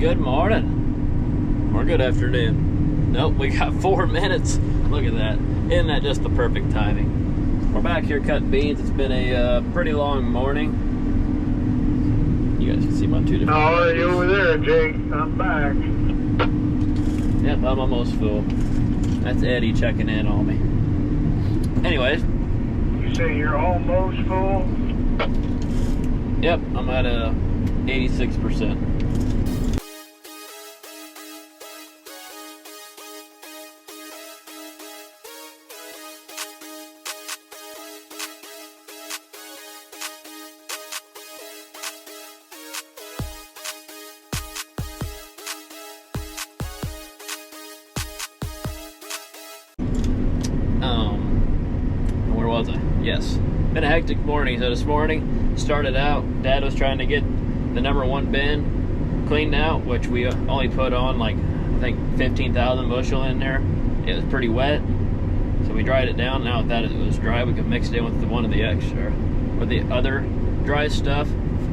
Good morning. Or good afternoon. Nope, we got 4 minutes. Look at that. Isn't that just the perfect timing? We're back here cutting beans. It's been a pretty long morning. You guys can see my two different How are you over there, Jake? I'm back. Yep, I'm almost full. That's Eddie checking in on me. Anyways. You say you're almost full? Yep, I'm at 86%. Where was I? Yes. Been a hectic morning. So this morning, started out, Dad was trying to get the #1 bin cleaned out, which we only put on like, I think 15,000 bushel in there. It was pretty wet. So we dried it down. Now that it was dry, we could mix it in with one of the extra, or the other dry stuff,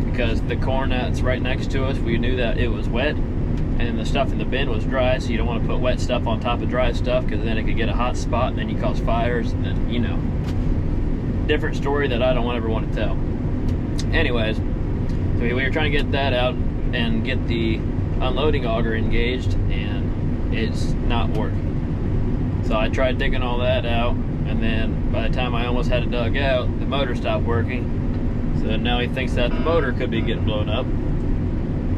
because the corn that's right next to us, we knew that it was wet. And the stuff in the bin was dry, so you don't want to put wet stuff on top of dry stuff, because then it could get a hot spot and then you cause fires, and then, you know, different story that I don't ever want to tell. Anyways, so we were trying to get that out and get the unloading auger engaged, and it's not working. So I tried digging all that out, and then by the time I almost had it dug out, the motor stopped working. So now he thinks that the motor could be getting blown up.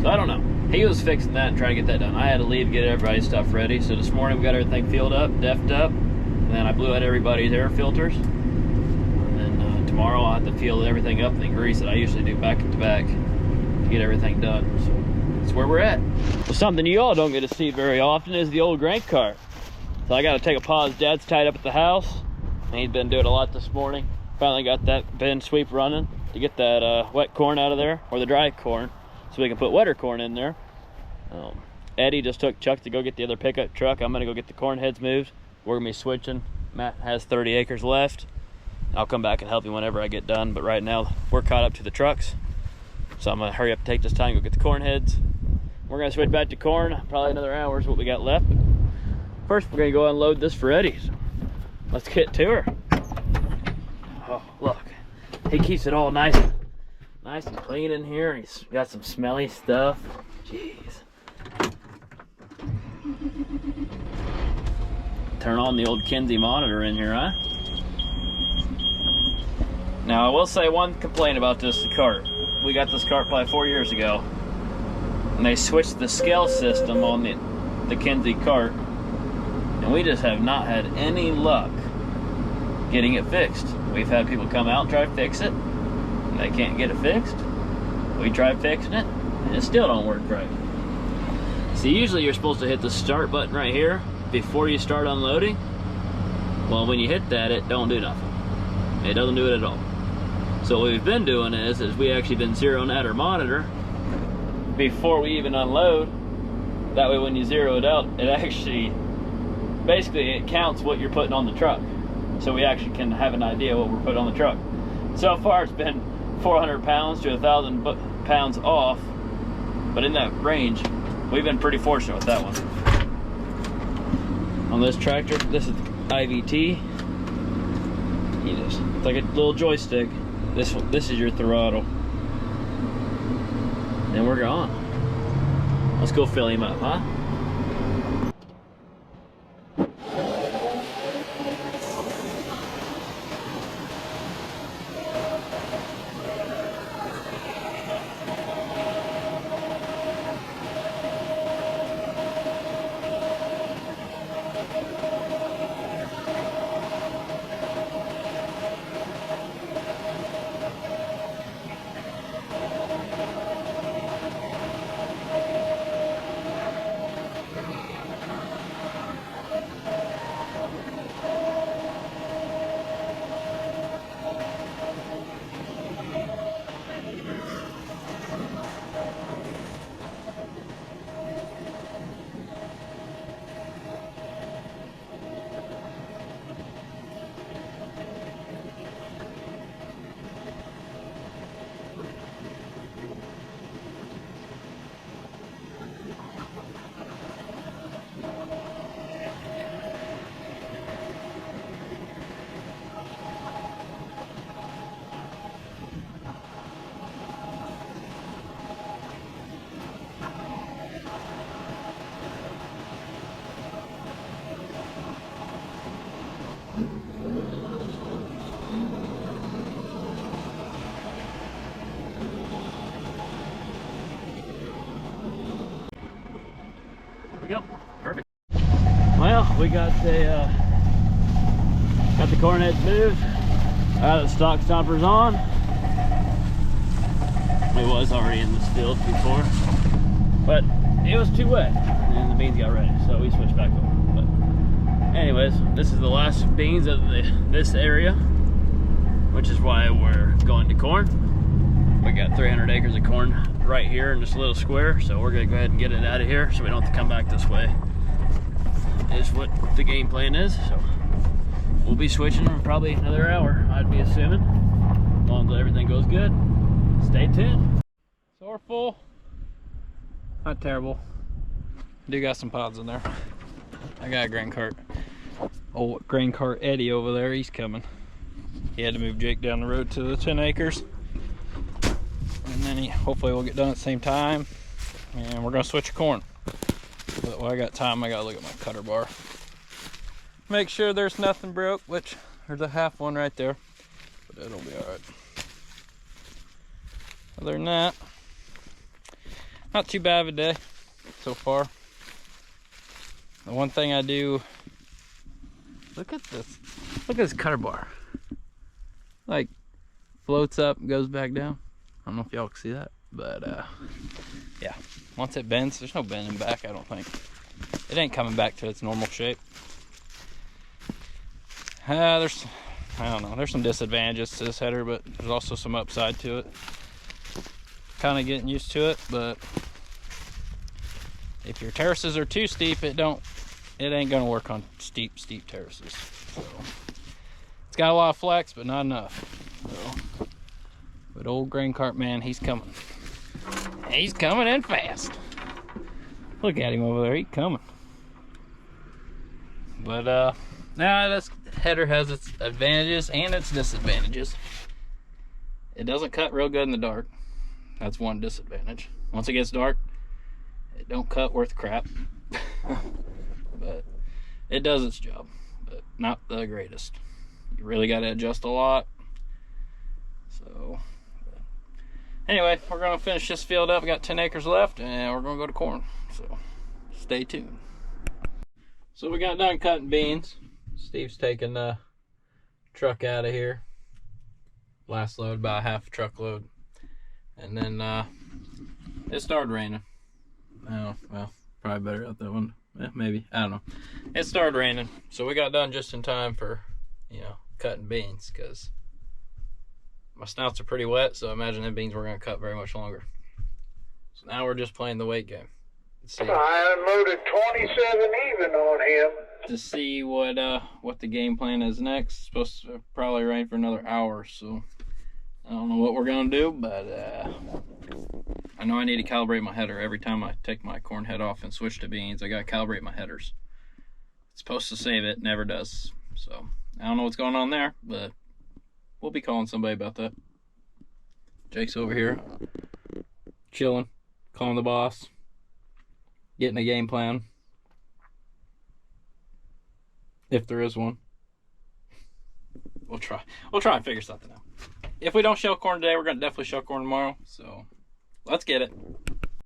So I don't know. He was fixing that and trying to get that done. I had to leave, get everybody's stuff ready. So this morning we got everything filled up, deffed up, and then I blew out everybody's air filters. And then tomorrow I'll have to fill everything up and then grease it. I usually do back to back to get everything done. So that's where we're at. Well, something you all don't get to see very often is the old grain cart. So I got to take a pause. Dad's tied up at the house, and he's been doing a lot this morning. Finally got that bin sweep running to get that wet corn out of there, or the dry corn, so we can put wetter corn in there. Eddie just took Chuck to go get the other pickup truck. I'm gonna go get the corn heads moved. We're gonna be switching. Matt has 30 acres left. I'll come back and help you whenever I get done, but right now we're caught up to the trucks, so I'm gonna hurry up, take this time, go get the corn heads. We're gonna switch back to corn. Probably another hour is what we got left, but first we're gonna go unload this for Eddie. So let's get to her. Oh, look, he keeps it all nice and clean in here, and he's got some smelly stuff. Jeez. Turn on the old Kinsey monitor in here, huh? Now I will say one complaint about this cart. We got this cart probably 4 years ago, and they switched the scale system on the Kinsey cart, and we just have not had any luck getting it fixed. We've had people come out and try to fix it, and they can't get it fixed. We tried fixing it, and it still don't work right. See, usually you're supposed to hit the start button right here before you start unloading. Well, when you hit that, it don't do nothing. It doesn't do it at all. So what we've been doing is we actually been zeroing out our monitor before we even unload. That way when you zero it out, it actually, basically it counts what you're putting on the truck. So we actually can have an idea what we're putting on the truck. So far it's been 400 pounds to 1,000 pounds off, but in that range, we've been pretty fortunate with that one. On this tractor, this is the IVT. It's like a little joystick. This is your throttle. And we're gone. Let's go fill him up, huh? we got the corn heads moved. The stock stomper's on. It was already in this field before, but it was too wet and the beans got ready, so we switched back over. But anyways, this is the last beans of this area, which is why we're going to corn. We got 300 acres of corn right here in this little square, so we're gonna go ahead and get it out of here so we don't have to come back this way, is what the game plan is. So we'll be switching for probably another hour, I'd be assuming, as long as everything goes good. Stay tuned. So we're full. Not terrible. Do got some pods in there. I got a grain cart. Old grain cart Eddie over there, he's coming. He had to move Jake down the road to the 10 acres. And then hopefully we'll get done at the same time. And we're gonna switch corn. But while I got time, I gotta look at my cutter bar. Make sure there's nothing broke, which there's a half one right there. But it'll be alright. Other than that, not too bad of a day so far. The one thing I do, look at this. Look at this cutter bar. Like, floats up and goes back down. I don't know if y'all can see that, but yeah. Once it bends, there's no bending back, I don't think. It ain't coming back to its normal shape. I don't know, there's some disadvantages to this header, but there's also some upside to it. Kind of getting used to it, but if your terraces are too steep, it ain't gonna work on steep terraces. So it's got a lot of flex, but not enough. So, but old grain cart man, he's coming. He's coming in fast. Look at him over there, he's coming. But now this header has its advantages and its disadvantages. It doesn't cut real good in the dark. That's one disadvantage. Once it gets dark, it don't cut worth crap. But it does its job, but not the greatest. You really got to adjust a lot. So anyway, we're gonna finish this field up. We got 10 acres left and we're gonna go to corn, so stay tuned. So we got done cutting beans. Steve's taking the truck out of here. Last load, about half a truckload. And then it started raining. Oh, well, probably better out that one. Maybe, I don't know. It started raining, so we got done just in time for, cutting beans, because my snouts are pretty wet, so I imagine the beans weren't going to cut very much longer. So now we're just playing the weight game. I unloaded 27 even on him. To see what the game plan is next. It's supposed to probably rain for another hour, so I don't know what we're gonna do, but I know I need to calibrate my header. Every time I take my corn head off and switch to beans, I gotta calibrate my headers. It's supposed to save it, never does. So I don't know what's going on there, but we'll be calling somebody about that. Jake's over here chilling, calling the boss, getting a game plan, if there is one. We'll try and figure something out. If we don't shell corn today, we're gonna definitely shell corn tomorrow, so let's get it.